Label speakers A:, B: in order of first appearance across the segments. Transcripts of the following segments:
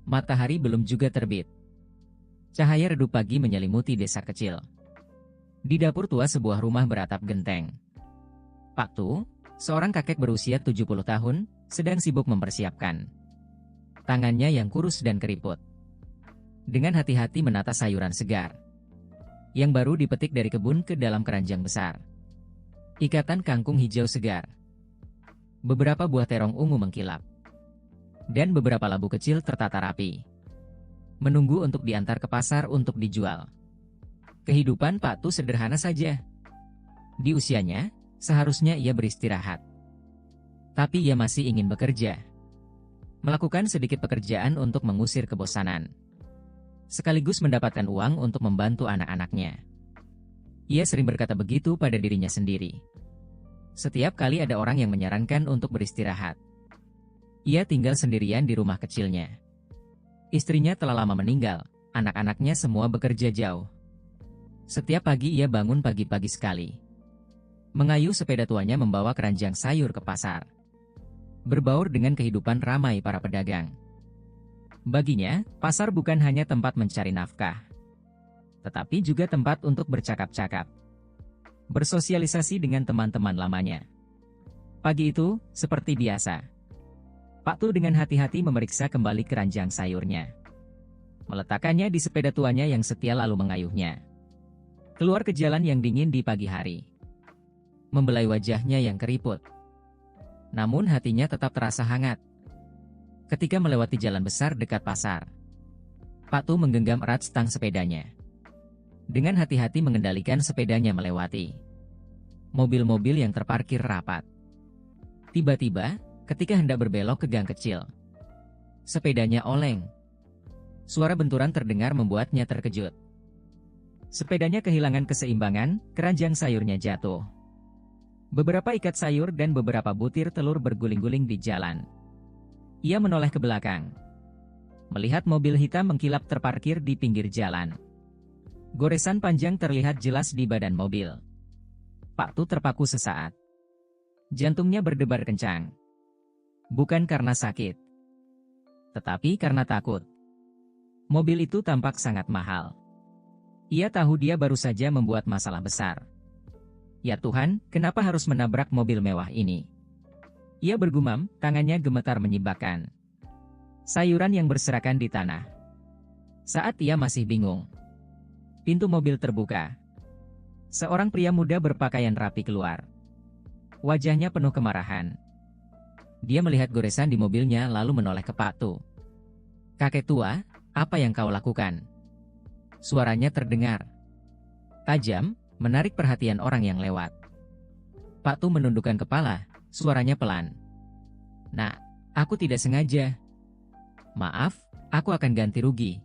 A: Matahari belum juga terbit. Cahaya redup pagi menyelimuti desa kecil. Di dapur tua sebuah rumah beratap genteng. Pak Tu, seorang kakek berusia 70 tahun, sedang sibuk mempersiapkan. Tangannya yang kurus dan keriput. Dengan hati-hati menata sayuran segar yang baru dipetik dari kebun ke dalam keranjang besar. Ikatan kangkung hijau segar. Beberapa buah terong ungu mengkilap. Dan beberapa labu kecil tertata rapi. Menunggu untuk diantar ke pasar untuk dijual. Kehidupan Pak Tu sederhana saja. Di usianya, seharusnya ia beristirahat. Tapi ia masih ingin bekerja. Melakukan sedikit pekerjaan untuk mengusir kebosanan. Sekaligus mendapatkan uang untuk membantu anak-anaknya. Ia sering berkata begitu pada dirinya sendiri. Setiap kali ada orang yang menyarankan untuk beristirahat. Ia tinggal sendirian di rumah kecilnya. Istrinya telah lama meninggal, anak-anaknya semua bekerja jauh. Setiap pagi ia bangun pagi-pagi sekali. Mengayuh sepeda tuanya membawa keranjang sayur ke pasar. Berbaur dengan kehidupan ramai para pedagang. Baginya, pasar bukan hanya tempat mencari nafkah, tetapi juga tempat untuk bercakap-cakap. Bersosialisasi dengan teman-teman lamanya. Pagi itu, seperti biasa, Pak Tu dengan hati-hati memeriksa kembali keranjang sayurnya. Meletakkannya di sepeda tuanya yang setia lalu mengayuhnya. Keluar ke jalan yang dingin di pagi hari. Membelai wajahnya yang keriput. Namun hatinya tetap terasa hangat. Ketika melewati jalan besar dekat pasar, Pak Tu menggenggam erat stang sepedanya. Dengan hati-hati mengendalikan sepedanya melewati mobil-mobil yang terparkir rapat. Tiba-tiba, ketika hendak berbelok ke gang kecil, sepedanya oleng. Suara benturan terdengar membuatnya terkejut. Sepedanya kehilangan keseimbangan, keranjang sayurnya jatuh. Beberapa ikat sayur dan beberapa butir telur berguling-guling di jalan. Ia menoleh ke belakang. Melihat mobil hitam mengkilap terparkir di pinggir jalan. Goresan panjang terlihat jelas di badan mobil. Pak Tu terpaku sesaat. Jantungnya berdebar kencang. Bukan karena sakit, tetapi karena takut. Mobil itu tampak sangat mahal. Ia tahu dia baru saja membuat masalah besar. Ya Tuhan, kenapa harus menabrak mobil mewah ini? Ia bergumam, tangannya gemetar menyibakkan sayuran yang berserakan di tanah. Saat ia masih bingung, pintu mobil terbuka. Seorang pria muda berpakaian rapi keluar. Wajahnya penuh kemarahan. Dia melihat goresan di mobilnya lalu menoleh ke Pak Tu. "Kakek tua, apa yang kau lakukan?" Suaranya terdengar tajam, menarik perhatian orang yang lewat. Pak Tu menundukkan kepala, suaranya pelan. "Nak, aku tidak sengaja. Maaf, aku akan ganti rugi."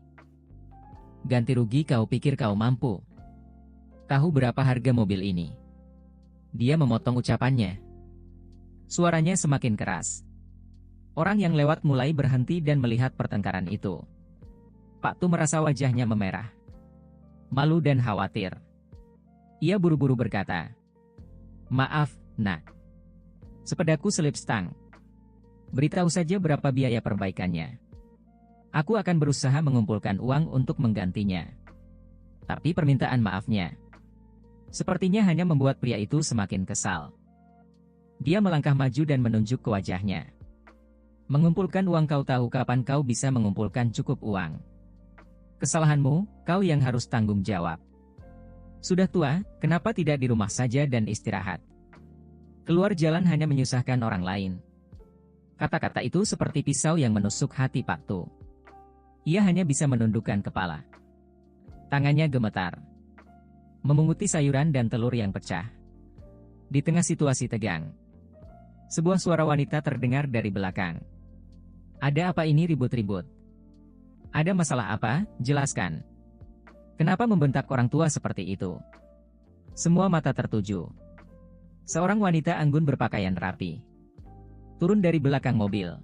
A: "Ganti rugi kau pikir kau mampu? Tahu berapa harga mobil ini?" Dia memotong ucapannya. Suaranya semakin keras. Orang yang lewat mulai berhenti dan melihat pertengkaran itu. Pak Tu merasa wajahnya memerah. Malu dan khawatir. Ia buru-buru berkata, "Maaf, Nak. Sepedaku selip stang. Beritahu saja berapa biaya perbaikannya. Aku akan berusaha mengumpulkan uang untuk menggantinya." Tapi permintaan maafnya sepertinya hanya membuat pria itu semakin kesal. Dia melangkah maju dan menunjuk ke wajahnya. "Mengumpulkan uang, kau tahu kapan kau bisa mengumpulkan cukup uang? Kesalahanmu, kau yang harus tanggung jawab. Sudah tua, kenapa tidak di rumah saja dan istirahat? Keluar jalan hanya menyusahkan orang lain." Kata-kata itu seperti pisau yang menusuk hati Pak Tu. Ia hanya bisa menundukkan kepala. Tangannya gemetar, memunguti sayuran dan telur yang pecah. Di tengah situasi tegang, sebuah suara wanita terdengar dari belakang. "Ada apa ini ribut-ribut? Ada masalah apa? Jelaskan. Kenapa membentak orang tua seperti itu?" Semua mata tertuju. Seorang wanita anggun berpakaian rapi turun dari belakang mobil.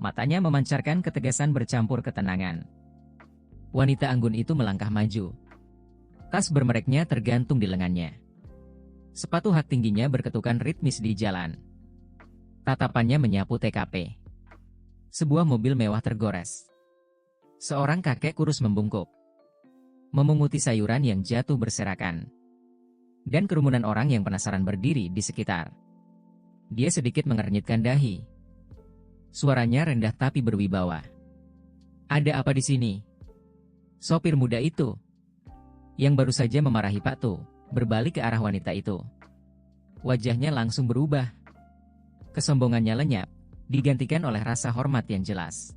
A: Matanya memancarkan ketegasan bercampur ketenangan. Wanita anggun itu melangkah maju. Tas bermereknya tergantung di lengannya. Sepatu hak tingginya berketukan ritmis di jalan. Tatapannya menyapu TKP. Sebuah mobil mewah tergores. Seorang kakek kurus membungkuk, memunguti sayuran yang jatuh berserakan. Dan kerumunan orang yang penasaran berdiri di sekitar. Dia sedikit mengernyitkan dahi. Suaranya rendah tapi berwibawa. "Ada apa di sini?" Sopir muda itu, yang baru saja memarahi Pak Tu, berbalik ke arah wanita itu. Wajahnya langsung berubah. Kesombongannya lenyap, digantikan oleh rasa hormat yang jelas.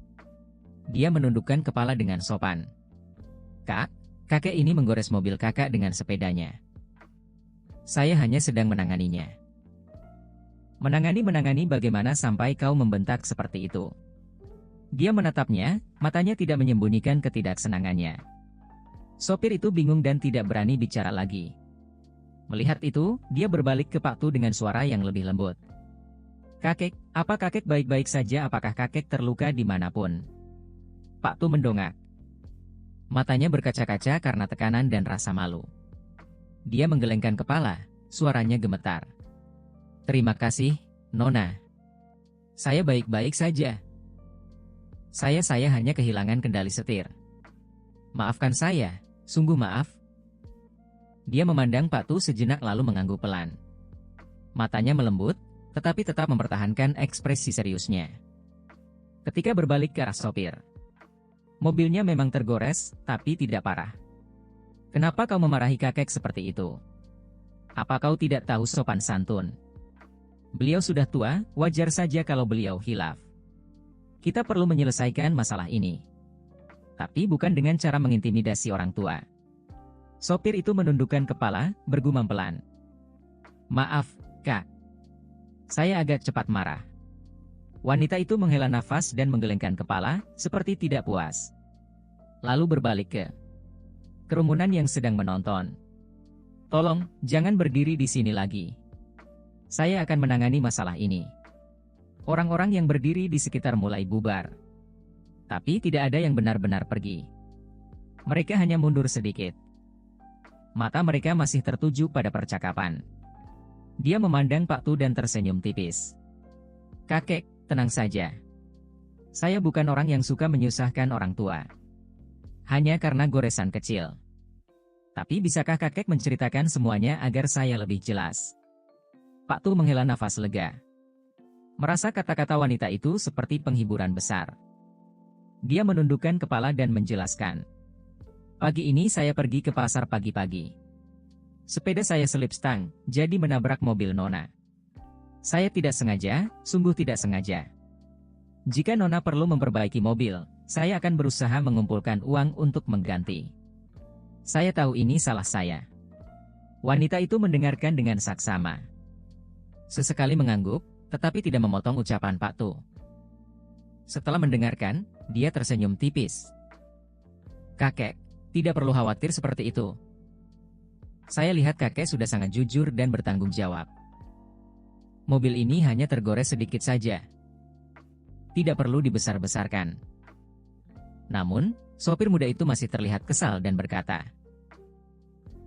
A: Dia menundukkan kepala dengan sopan. "Kak," kakek ini menggores mobil kakak dengan sepedanya. "Saya hanya sedang menanganinya." Menangani bagaimana sampai kau membentak seperti itu?" Dia menatapnya, matanya tidak menyembunyikan ketidaksenangannya. Sopir itu bingung dan tidak berani bicara lagi. Melihat itu, dia berbalik ke Pak Tu dengan suara yang lebih lembut. "Kakek, apa kakek baik-baik saja? Apakah kakek terluka dimanapun?" Pak Tu mendongak. Matanya berkaca-kaca karena tekanan dan rasa malu. Dia menggelengkan kepala, suaranya gemetar. "Terima kasih, Nona. Saya baik-baik saja. Saya hanya kehilangan kendali setir. Maafkan saya, sungguh maaf." Dia memandang Pak Tu sejenak lalu mengangguk pelan. Matanya melembut, tetapi tetap mempertahankan ekspresi seriusnya. Ketika berbalik ke arah sopir, mobilnya memang tergores, tapi tidak parah. "Kenapa kau memarahi kakek seperti itu? Apa kau tidak tahu sopan santun? Beliau sudah tua, wajar saja kalau beliau hilaf. Kita perlu menyelesaikan masalah ini. Tapi bukan dengan cara mengintimidasi orang tua." Sopir itu menundukkan kepala, bergumam pelan. "Maaf, Kak. Saya agak cepat marah." Wanita itu menghela nafas dan menggelengkan kepala, seperti tidak puas. Lalu berbalik ke kerumunan yang sedang menonton. "Tolong, jangan berdiri di sini lagi. Saya akan menangani masalah ini." Orang-orang yang berdiri di sekitar mulai bubar. Tapi tidak ada yang benar-benar pergi. Mereka hanya mundur sedikit. Mata mereka masih tertuju pada percakapan. Dia memandang Pak Tu dan tersenyum tipis. "Kakek, tenang saja. Saya bukan orang yang suka menyusahkan orang tua. Hanya karena goresan kecil. Tapi bisakah kakek menceritakan semuanya agar saya lebih jelas?" Pak Tu menghela nafas lega. Merasa kata-kata wanita itu seperti penghiburan besar. Dia menundukkan kepala dan menjelaskan. "Pagi ini saya pergi ke pasar pagi-pagi. Sepeda saya selip stang, jadi menabrak mobil Nona. Saya tidak sengaja, sungguh tidak sengaja. Jika Nona perlu memperbaiki mobil, saya akan berusaha mengumpulkan uang untuk mengganti. Saya tahu ini salah saya." Wanita itu mendengarkan dengan saksama. Sesekali mengangguk, tetapi tidak memotong ucapan Pak Tu. Setelah mendengarkan, dia tersenyum tipis. "Kakek, tidak perlu khawatir seperti itu. Saya lihat kakek sudah sangat jujur dan bertanggung jawab. Mobil ini hanya tergores sedikit saja. Tidak perlu dibesar-besarkan." Namun, sopir muda itu masih terlihat kesal dan berkata,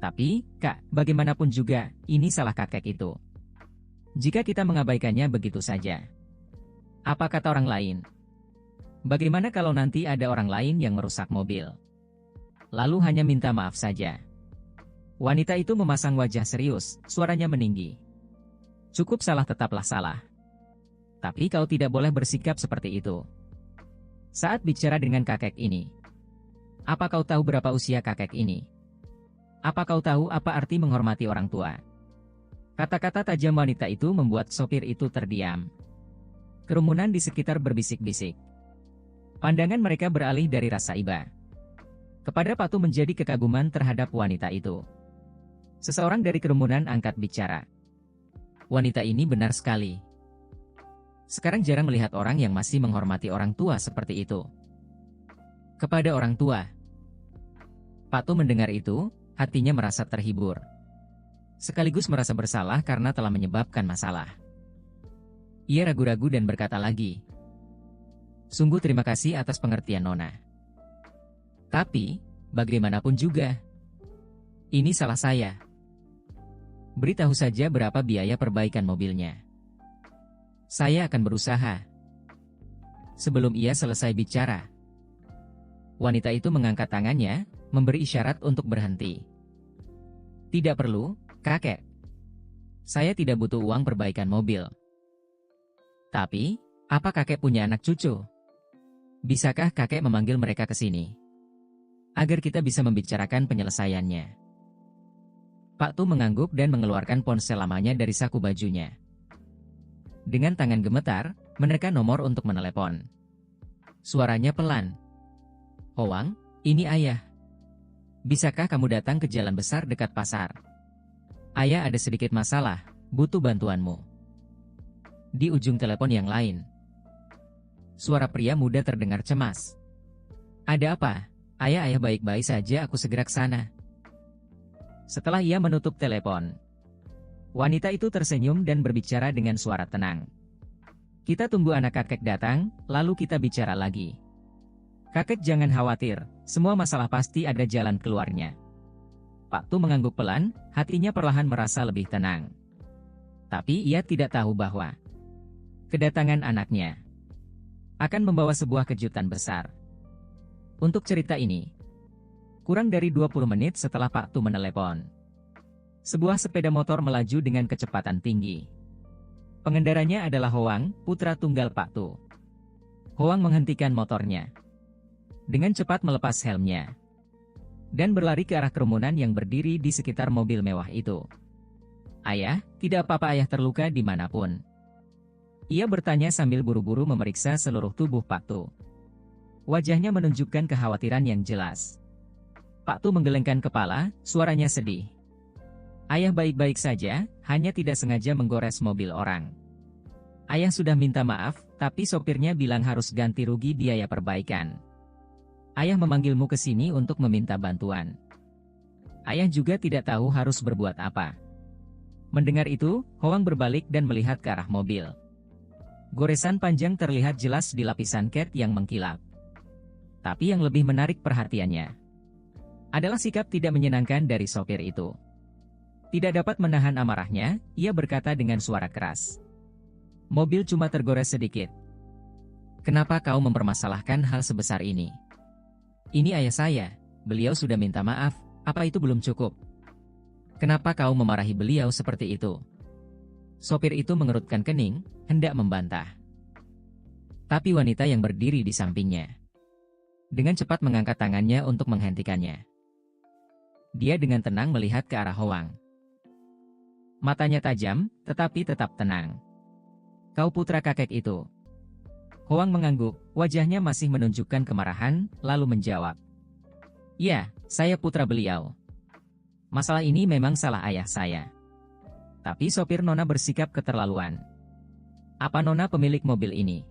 A: "Tapi, Kak, bagaimanapun juga, ini salah kakek itu. Jika kita mengabaikannya begitu saja, apa kata orang lain? Bagaimana kalau nanti ada orang lain yang merusak mobil? Lalu hanya minta maaf saja." Wanita itu memasang wajah serius, suaranya meninggi. "Cukup salah tetaplah salah. Tapi kau tidak boleh bersikap seperti itu. Saat bicara dengan kakek ini, apa kau tahu berapa usia kakek ini? Apa kau tahu apa arti menghormati orang tua?" Kata-kata tajam wanita itu membuat sopir itu terdiam. Kerumunan di sekitar berbisik-bisik. Pandangan mereka beralih dari rasa iba kepada Pak Tu menjadi kekaguman terhadap wanita itu. Seseorang dari kerumunan angkat bicara. "Wanita ini benar sekali. Sekarang jarang melihat orang yang masih menghormati orang tua seperti itu." Kepada orang tua. Pak Tu mendengar itu, hatinya merasa terhibur. Sekaligus merasa bersalah karena telah menyebabkan masalah. Ia ragu-ragu dan berkata lagi, "Sungguh terima kasih atas pengertian Nona. Tapi, bagaimanapun juga, ini salah saya. Beritahu saja berapa biaya perbaikan mobilnya. Saya akan berusaha." Sebelum ia selesai bicara, Wanita itu mengangkat tangannya, memberi isyarat untuk berhenti. Tidak perlu, kakek. Saya tidak butuh uang perbaikan mobil. Tapi, apa kakek punya anak cucu? Bisakah kakek memanggil mereka ke sini? Agar kita bisa membicarakan penyelesaiannya. Pak Tu mengangguk dan mengeluarkan ponsel lamanya dari saku bajunya. Dengan tangan gemetar, menekan nomor untuk menelepon. Suaranya pelan. Hoang, ini ayah. Bisakah kamu datang ke jalan besar dekat pasar? Ayah ada sedikit masalah, butuh bantuanmu. Di ujung telepon yang lain, suara pria muda terdengar cemas. Ada apa? Ayah baik-baik saja, aku segera ke sana. Setelah ia menutup telepon, wanita itu tersenyum dan berbicara dengan suara tenang. Kita tunggu anak kakek datang, lalu kita bicara lagi. Kakek jangan khawatir, semua masalah pasti ada jalan keluarnya. Pak Tu mengangguk pelan, hatinya perlahan merasa lebih tenang. Tapi ia tidak tahu bahwa kedatangan anaknya akan membawa sebuah kejutan besar. Untuk cerita ini, kurang dari 20 menit setelah Pak Tu menelepon, sebuah sepeda motor melaju dengan kecepatan tinggi. Pengendaranya adalah Hoang, putra tunggal Pak Tu. Hoang menghentikan motornya. Dengan cepat melepas helmnya. Dan berlari ke arah kerumunan yang berdiri di sekitar mobil mewah itu. Ayah, tidak apa-apa, ayah terluka dimanapun? Ia bertanya sambil buru-buru memeriksa seluruh tubuh Pak Tu. Wajahnya menunjukkan kekhawatiran yang jelas. Pak Tu menggelengkan kepala, suaranya sedih. Ayah baik-baik saja, hanya tidak sengaja menggores mobil orang. Ayah sudah minta maaf, tapi sopirnya bilang harus ganti rugi biaya perbaikan. Ayah memanggilmu ke sini untuk meminta bantuan. Ayah juga tidak tahu harus berbuat apa. Mendengar itu, Hoang berbalik dan melihat ke arah mobil. Goresan panjang terlihat jelas di lapisan cat yang mengkilap. Tapi yang lebih menarik perhatiannya adalah sikap tidak menyenangkan dari sopir itu. Tidak dapat menahan amarahnya, ia berkata dengan suara keras. Mobil cuma tergores sedikit. Kenapa kau mempermasalahkan hal sebesar ini? Ini ayah saya, beliau sudah minta maaf, apa itu belum cukup? Kenapa kau memarahi beliau seperti itu? Sopir itu mengerutkan kening, hendak membantah. Tapi wanita yang berdiri di sampingnya dengan cepat mengangkat tangannya untuk menghentikannya. Dia dengan tenang melihat ke arah Hoang. Matanya tajam, tetapi tetap tenang. Kau putra kakek itu? Hoang mengangguk, wajahnya masih menunjukkan kemarahan, lalu menjawab. Ya, saya putra beliau. Masalah ini memang salah ayah saya. Tapi sopir Nona bersikap keterlaluan. Apa Nona pemilik mobil ini?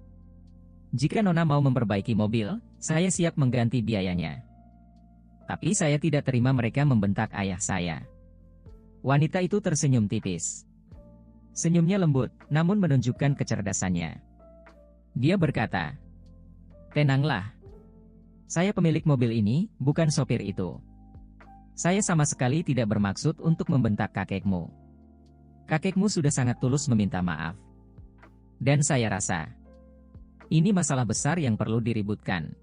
A: Jika Nona mau memperbaiki mobil, saya siap mengganti biayanya. Tapi saya tidak terima mereka membentak ayah saya. Wanita itu tersenyum tipis. Senyumnya lembut, namun menunjukkan kecerdasannya. Dia berkata, tenanglah. Saya pemilik mobil ini, bukan sopir itu. Saya sama sekali tidak bermaksud untuk membentak kakekmu. Kakekmu sudah sangat tulus meminta maaf. Dan saya rasa, ini masalah besar yang perlu diributkan.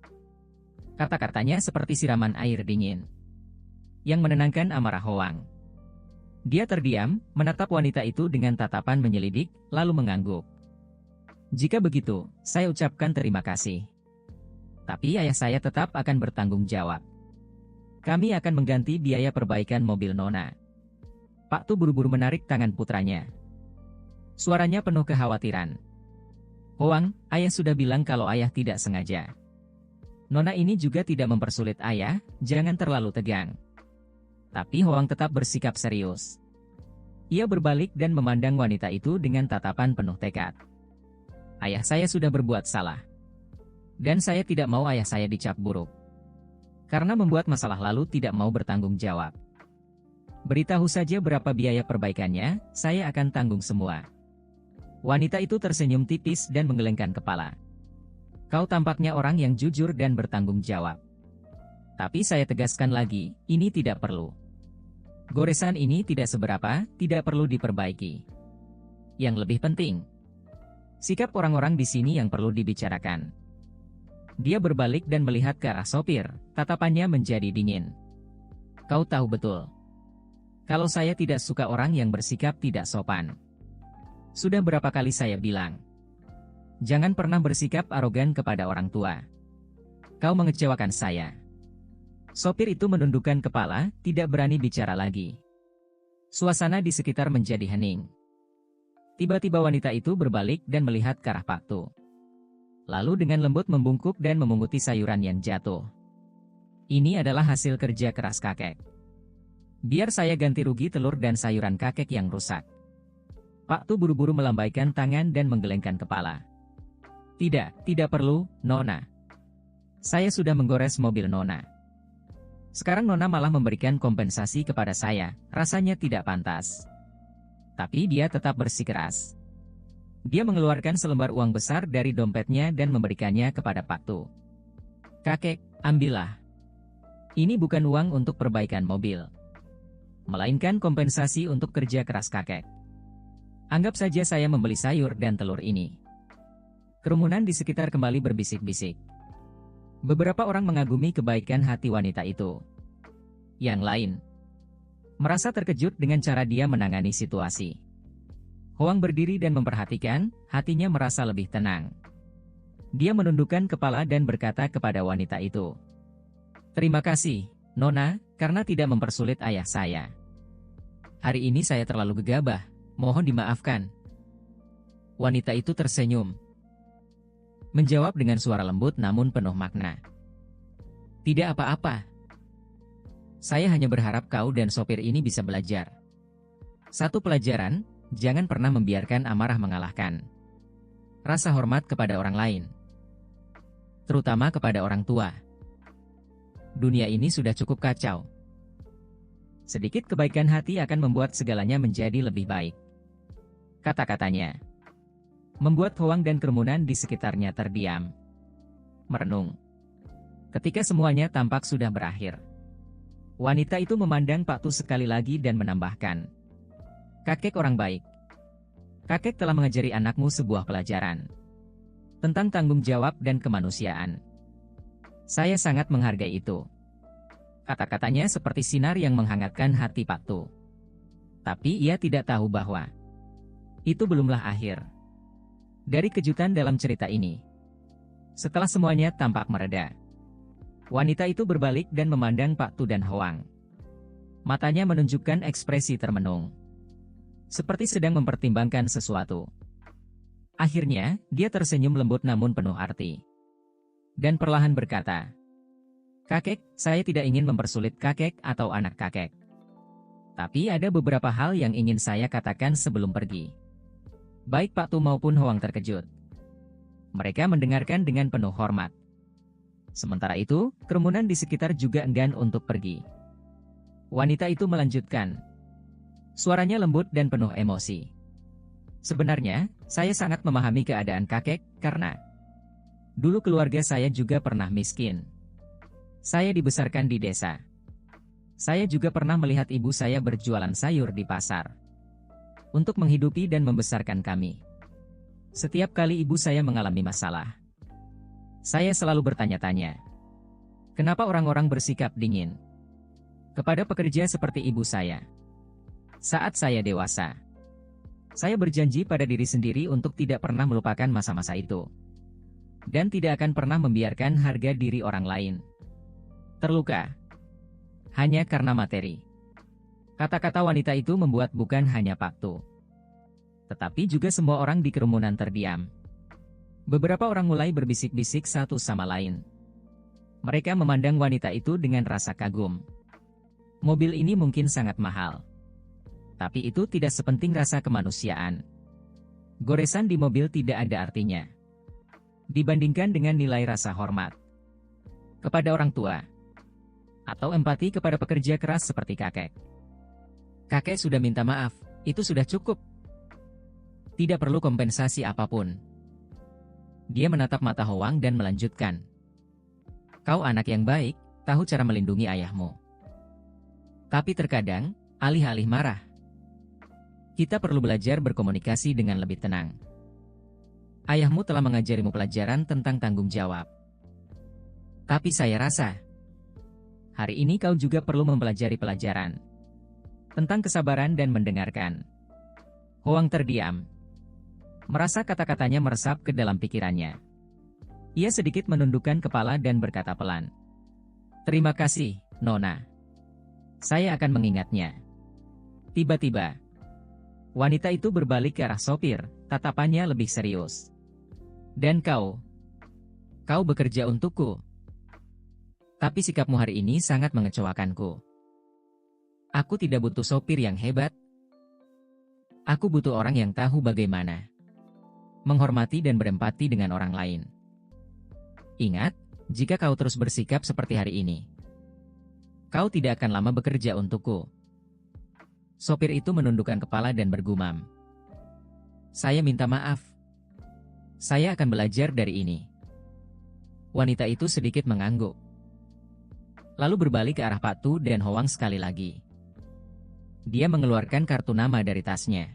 A: Kata-katanya seperti siraman air dingin yang menenangkan amarah Hoang. Dia terdiam, menatap wanita itu dengan tatapan menyelidik, lalu mengangguk. Jika begitu, saya ucapkan terima kasih. Tapi ayah saya tetap akan bertanggung jawab. Kami akan mengganti biaya perbaikan mobil Nona. Pak Tu buru-buru menarik tangan putranya. Suaranya penuh kekhawatiran. Hoang, ayah sudah bilang kalau ayah tidak sengaja. Nona ini juga tidak mempersulit ayah, jangan terlalu tegang. Tapi Hoang tetap bersikap serius. Ia berbalik dan memandang wanita itu dengan tatapan penuh tekad. Ayah saya sudah berbuat salah. Dan saya tidak mau ayah saya dicap buruk. Karena membuat masalah lalu tidak mau bertanggung jawab. Beritahu saja berapa biaya perbaikannya, saya akan tanggung semua. Wanita itu tersenyum tipis dan menggelengkan kepala. Kau tampaknya orang yang jujur dan bertanggung jawab. Tapi saya tegaskan lagi, ini tidak perlu. Goresan ini tidak seberapa, tidak perlu diperbaiki. Yang lebih penting, sikap orang-orang di sini yang perlu dibicarakan. Dia berbalik dan melihat ke arah sopir, tatapannya menjadi dingin. Kau tahu betul. Kalau saya tidak suka orang yang bersikap tidak sopan. Sudah berapa kali saya bilang. Jangan pernah bersikap arogan kepada orang tua. Kau mengecewakan saya. Sopir itu menundukkan kepala, tidak berani bicara lagi. Suasana di sekitar menjadi hening. Tiba-tiba wanita itu berbalik dan melihat ke arah Pak Tu. Lalu dengan lembut membungkuk dan memunguti sayuran yang jatuh. Ini adalah hasil kerja keras kakek. Biar saya ganti rugi telur dan sayuran kakek yang rusak. Pak Tu buru-buru melambaikan tangan dan menggelengkan kepala. Tidak perlu, Nona. Saya sudah menggores mobil Nona. Sekarang Nona malah memberikan kompensasi kepada saya, rasanya tidak pantas. Tapi dia tetap bersikeras. Dia mengeluarkan selembar uang besar dari dompetnya dan memberikannya kepada Pak Tu. Kakek, ambillah. Ini bukan uang untuk perbaikan mobil, melainkan kompensasi untuk kerja keras kakek. Anggap saja saya membeli sayur dan telur ini. Kerumunan di sekitar kembali berbisik-bisik. Beberapa orang mengagumi kebaikan hati wanita itu. Yang lain merasa terkejut dengan cara dia menangani situasi. Hoang berdiri dan memperhatikan, hatinya merasa lebih tenang. Dia menundukkan kepala dan berkata kepada wanita itu, "Terima kasih, Nona, karena tidak mempersulit ayah saya. Hari ini saya terlalu gegabah, mohon dimaafkan." Wanita itu tersenyum. Menjawab dengan suara lembut namun penuh makna. "Tidak apa-apa. Saya hanya berharap kau dan sopir ini bisa belajar. Satu pelajaran, jangan pernah membiarkan amarah mengalahkan rasa hormat kepada orang lain. Terutama kepada orang tua. Dunia ini sudah cukup kacau. Sedikit kebaikan hati akan membuat segalanya menjadi lebih baik." Kata-katanya membuat Hoang dan kerumunan di sekitarnya terdiam. Merenung. Ketika semuanya tampak sudah berakhir, wanita itu memandang Pak Tu sekali lagi dan menambahkan, "Kakek orang baik. Kakek telah mengajari anakmu sebuah pelajaran tentang tanggung jawab dan kemanusiaan. Saya sangat menghargai itu." Kata-katanya seperti sinar yang menghangatkan hati Pak Tu. Tapi ia tidak tahu bahwa itu belumlah akhir dari kejutan dalam cerita ini. Setelah semuanya tampak mereda, wanita itu berbalik dan memandang Pak Tu dan Hoang. Matanya menunjukkan ekspresi termenung, seperti sedang mempertimbangkan sesuatu. Akhirnya, dia tersenyum lembut namun penuh arti. Dan perlahan berkata, "Kakek, saya tidak ingin mempersulit kakek atau anak kakek. Tapi ada beberapa hal yang ingin saya katakan sebelum pergi." Baik Pak Tu maupun Hoang terkejut. Mereka mendengarkan dengan penuh hormat. Sementara itu, kerumunan di sekitar juga enggan untuk pergi. Wanita itu melanjutkan. Suaranya lembut dan penuh emosi. "Sebenarnya, saya sangat memahami keadaan kakek, karena dulu keluarga saya juga pernah miskin. Saya dibesarkan di desa. Saya juga pernah melihat ibu saya berjualan sayur di pasar untuk menghidupi dan membesarkan kami. Setiap kali ibu saya mengalami masalah, saya selalu bertanya-tanya, kenapa orang-orang bersikap dingin kepada pekerja seperti ibu saya. Saat saya dewasa, saya berjanji pada diri sendiri untuk tidak pernah melupakan masa-masa itu, dan tidak akan pernah membiarkan harga diri orang lain terluka hanya karena materi." Kata-kata wanita itu membuat bukan hanya Pak Tu, tetapi juga semua orang di kerumunan terdiam. Beberapa orang mulai berbisik-bisik satu sama lain. Mereka memandang wanita itu dengan rasa kagum. Mobil ini mungkin sangat mahal, tapi itu tidak sepenting rasa kemanusiaan. Goresan di mobil tidak ada artinya dibandingkan dengan nilai rasa hormat kepada orang tua atau empati kepada pekerja keras seperti kakek. Kakek sudah minta maaf, itu sudah cukup. Tidak perlu kompensasi apapun. Dia menatap mata Hoang dan melanjutkan. "Kau anak yang baik, tahu cara melindungi ayahmu. Tapi terkadang, alih-alih marah, kita perlu belajar berkomunikasi dengan lebih tenang. Ayahmu telah mengajarimu pelajaran tentang tanggung jawab. Tapi saya rasa, hari ini kau juga perlu mempelajari pelajaran tentang kesabaran dan mendengarkan. Hoang terdiam. Merasa kata-katanya meresap ke dalam pikirannya. Ia sedikit menundukkan kepala dan berkata pelan. Terima kasih, Nona. Saya akan mengingatnya. Tiba-tiba, wanita itu berbalik ke arah sopir, tatapannya lebih serius. Dan kau bekerja untukku. Tapi sikapmu hari ini sangat mengecewakanku. Aku tidak butuh sopir yang hebat. Aku butuh orang yang tahu bagaimana menghormati dan berempati dengan orang lain. Ingat, jika kau terus bersikap seperti hari ini, kau tidak akan lama bekerja untukku. Sopir itu menundukkan kepala dan bergumam. Saya minta maaf. Saya akan belajar dari ini. Wanita itu sedikit mengangguk. Lalu berbalik ke arah Pak Tu dan Hoang sekali lagi. Dia mengeluarkan kartu nama dari tasnya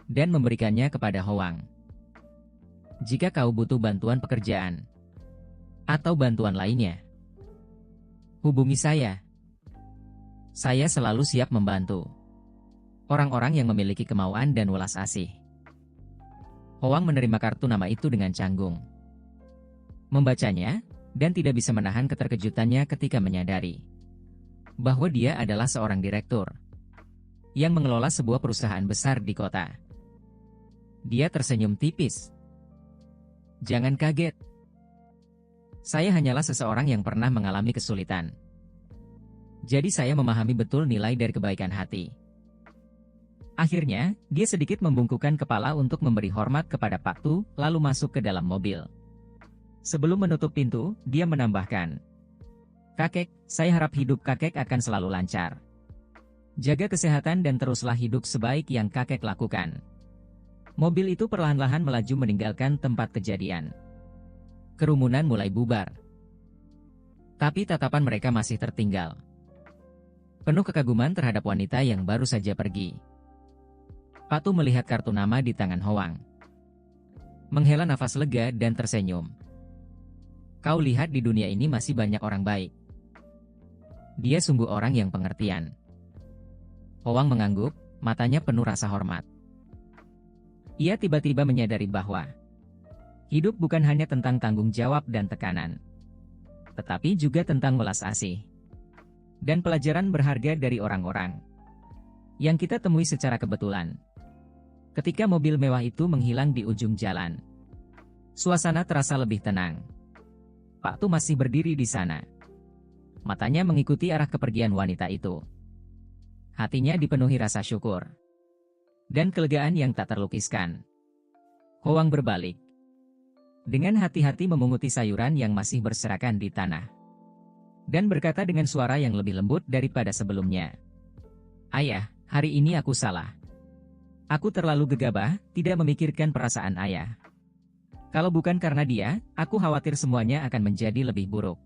A: dan memberikannya kepada Hoang. Jika kau butuh bantuan pekerjaan atau bantuan lainnya, hubungi saya. Saya selalu siap membantu orang-orang yang memiliki kemauan dan welas asih. Hoang menerima kartu nama itu dengan canggung. Membacanya, dan tidak bisa menahan keterkejutannya ketika menyadari bahwa dia adalah seorang direktur yang mengelola sebuah perusahaan besar di kota. Dia tersenyum tipis. Jangan kaget. Saya hanyalah seseorang yang pernah mengalami kesulitan. Jadi saya memahami betul nilai dari kebaikan hati. Akhirnya, dia sedikit membungkukkan kepala untuk memberi hormat kepada Pak Tu, lalu masuk ke dalam mobil. Sebelum menutup pintu, dia menambahkan, Kakek, saya harap hidup kakek akan selalu lancar. Jaga kesehatan dan teruslah hidup sebaik yang kakek lakukan. Mobil itu perlahan-lahan melaju meninggalkan tempat kejadian. Kerumunan mulai bubar. Tapi tatapan mereka masih tertinggal, penuh kekaguman terhadap wanita yang baru saja pergi. Pak Tu melihat kartu nama di tangan Hoang, menghela nafas lega dan tersenyum. Kau lihat di dunia ini masih banyak orang baik. Dia sungguh orang yang pengertian. Hoang mengangguk, matanya penuh rasa hormat. Ia tiba-tiba menyadari bahwa hidup bukan hanya tentang tanggung jawab dan tekanan, tetapi juga tentang welas asih dan pelajaran berharga dari orang-orang yang kita temui secara kebetulan. Ketika mobil mewah itu menghilang di ujung jalan, suasana terasa lebih tenang. Pak Tu masih berdiri di sana. Matanya mengikuti arah kepergian wanita itu. Hatinya dipenuhi rasa syukur dan kelegaan yang tak terlukiskan. Hoang berbalik. Dengan hati-hati memunguti sayuran yang masih berserakan di tanah. Dan berkata dengan suara yang lebih lembut daripada sebelumnya. Ayah, hari ini aku salah. Aku terlalu gegabah, tidak memikirkan perasaan ayah. Kalau bukan karena dia, aku khawatir semuanya akan menjadi lebih buruk.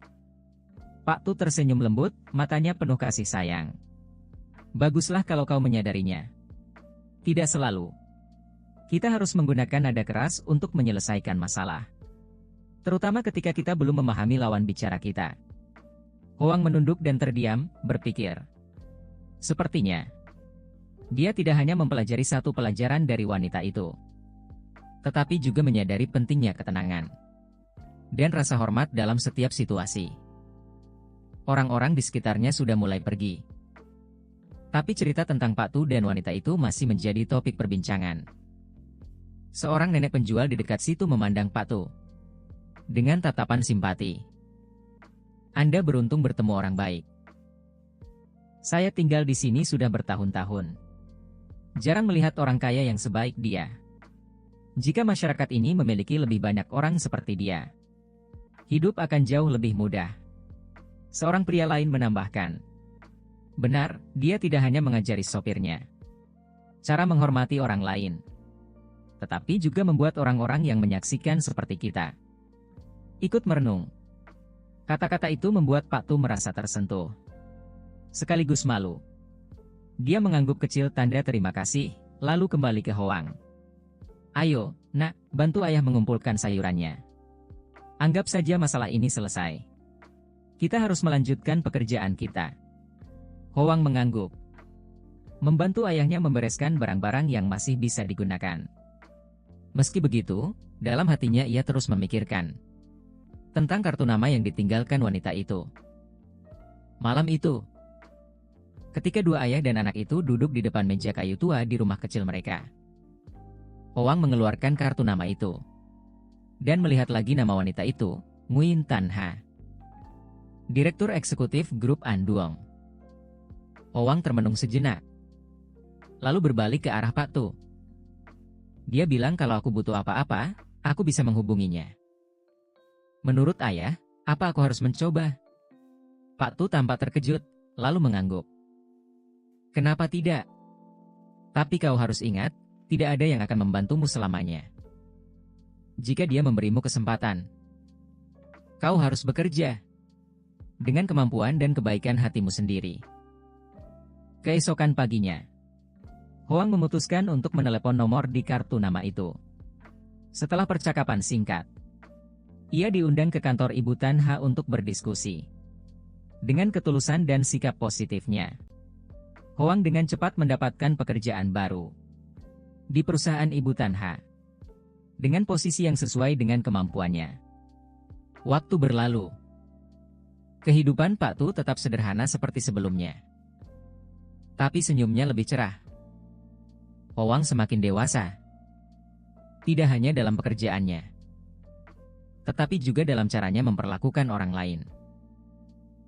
A: Pak Tu tersenyum lembut, matanya penuh kasih sayang. Baguslah kalau kau menyadarinya. Tidak selalu. Kita harus menggunakan nada keras untuk menyelesaikan masalah. Terutama ketika kita belum memahami lawan bicara kita. Hoang menunduk dan terdiam, berpikir. Sepertinya, dia tidak hanya mempelajari satu pelajaran dari wanita itu, tetapi juga menyadari pentingnya ketenangan dan rasa hormat dalam setiap situasi. Orang-orang di sekitarnya sudah mulai pergi. Tapi cerita tentang Pak Tu dan wanita itu masih menjadi topik perbincangan. Seorang nenek penjual di dekat situ memandang Pak Tu dengan tatapan simpati. Anda beruntung bertemu orang baik. Saya tinggal di sini sudah bertahun-tahun. Jarang melihat orang kaya yang sebaik dia. Jika masyarakat ini memiliki lebih banyak orang seperti dia, hidup akan jauh lebih mudah. Seorang pria lain menambahkan. Benar, dia tidak hanya mengajari sopirnya cara menghormati orang lain, tetapi juga membuat orang-orang yang menyaksikan seperti kita ikut merenung. Kata-kata itu membuat Pak Tu merasa tersentuh, sekaligus malu. Dia mengangguk kecil tanda terima kasih, lalu kembali ke Hoang. Ayo, nak, bantu ayah mengumpulkan sayurannya. Anggap saja masalah ini selesai. Kita harus melanjutkan pekerjaan kita. Howang mengangguk. Membantu ayahnya membereskan barang-barang yang masih bisa digunakan. Meski begitu, dalam hatinya ia terus memikirkan tentang kartu nama yang ditinggalkan wanita itu. Malam itu, ketika dua ayah dan anak itu duduk di depan meja kayu tua di rumah kecil mereka, Howang mengeluarkan kartu nama itu dan melihat lagi nama wanita itu, Nguyen Tan Ha, Direktur Eksekutif Grup Anduong. Howang termenung sejenak, lalu berbalik ke arah Pak Tu. Dia bilang kalau aku butuh apa-apa, aku bisa menghubunginya. Menurut ayah, apa aku harus mencoba? Pak Tu tampak terkejut, lalu mengangguk. Kenapa tidak? Tapi kau harus ingat, tidak ada yang akan membantumu selamanya. Jika dia memberimu kesempatan, kau harus bekerja dengan kemampuan dan kebaikan hatimu sendiri. Keesokan paginya, Howang memutuskan untuk menelepon nomor di kartu nama itu. Setelah percakapan singkat, ia diundang ke kantor Ibu Tan Ha untuk berdiskusi. Dengan ketulusan dan sikap positifnya, Howang dengan cepat mendapatkan pekerjaan baru di perusahaan Ibu Tan Ha dengan posisi yang sesuai dengan kemampuannya. Waktu berlalu. Kehidupan Pak Tu tetap sederhana seperti sebelumnya. Tapi senyumnya lebih cerah. Howang semakin dewasa. Tidak hanya dalam pekerjaannya, tetapi juga dalam caranya memperlakukan orang lain.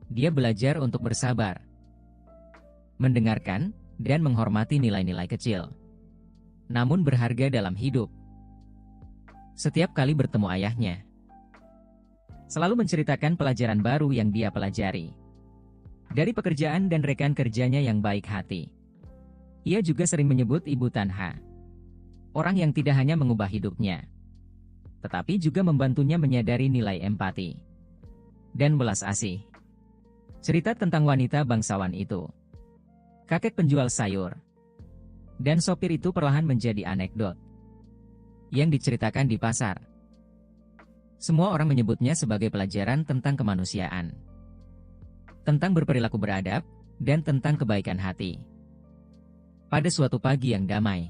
A: Dia belajar untuk bersabar, mendengarkan, dan menghormati nilai-nilai kecil, namun berharga dalam hidup. Setiap kali bertemu ayahnya, selalu menceritakan pelajaran baru yang dia pelajari dari pekerjaan dan rekan kerjanya yang baik hati. Ia juga sering menyebut Ibu Tan Ha, orang yang tidak hanya mengubah hidupnya, tetapi juga membantunya menyadari nilai empati dan belas asih. Cerita tentang wanita bangsawan itu, kakek penjual sayur, dan sopir itu perlahan menjadi anekdot yang diceritakan di pasar. Semua orang menyebutnya sebagai pelajaran tentang kemanusiaan, tentang berperilaku beradab, dan tentang kebaikan hati. Pada suatu pagi yang damai,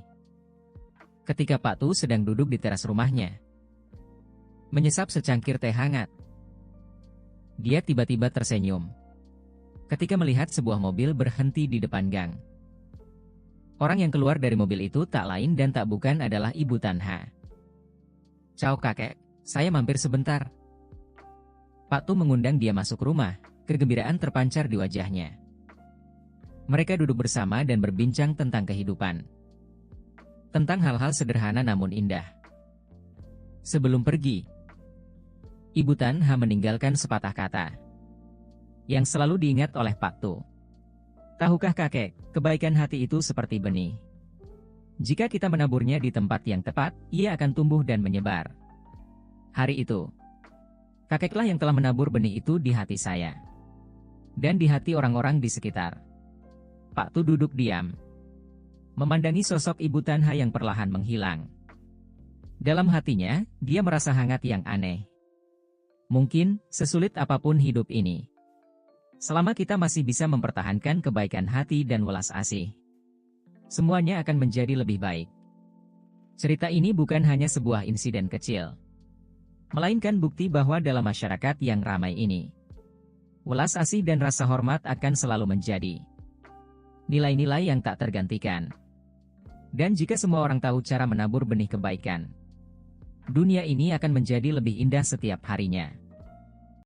A: ketika Pak Tu sedang duduk di teras rumahnya, menyesap secangkir teh hangat, dia tiba-tiba tersenyum ketika melihat sebuah mobil berhenti di depan gang. Orang yang keluar dari mobil itu tak lain dan tak bukan adalah Ibu Tan Ha. "Ciao kakek, saya mampir sebentar." Pak Tu mengundang dia masuk rumah, kegembiraan terpancar di wajahnya. Mereka duduk bersama dan berbincang tentang kehidupan, tentang hal-hal sederhana namun indah. Sebelum pergi, Ibu Tan Ha meninggalkan sepatah kata yang selalu diingat oleh Pak Tu. "Tahukah kakek, kebaikan hati itu seperti benih. Jika kita menaburnya di tempat yang tepat, ia akan tumbuh dan menyebar." Hari itu, kakeklah yang telah menabur benih itu di hati saya, dan di hati orang-orang di sekitar. Pak Tu duduk diam, memandangi sosok Ibu Tan Ha yang perlahan menghilang. Dalam hatinya, dia merasa hangat yang aneh. Mungkin, sesulit apapun hidup ini, selama kita masih bisa mempertahankan kebaikan hati dan welas asih, semuanya akan menjadi lebih baik. Cerita ini bukan hanya sebuah insiden kecil, melainkan bukti bahwa dalam masyarakat yang ramai ini, welas asih dan rasa hormat akan selalu menjadi nilai-nilai yang tak tergantikan. Dan jika semua orang tahu cara menabur benih kebaikan, dunia ini akan menjadi lebih indah setiap harinya.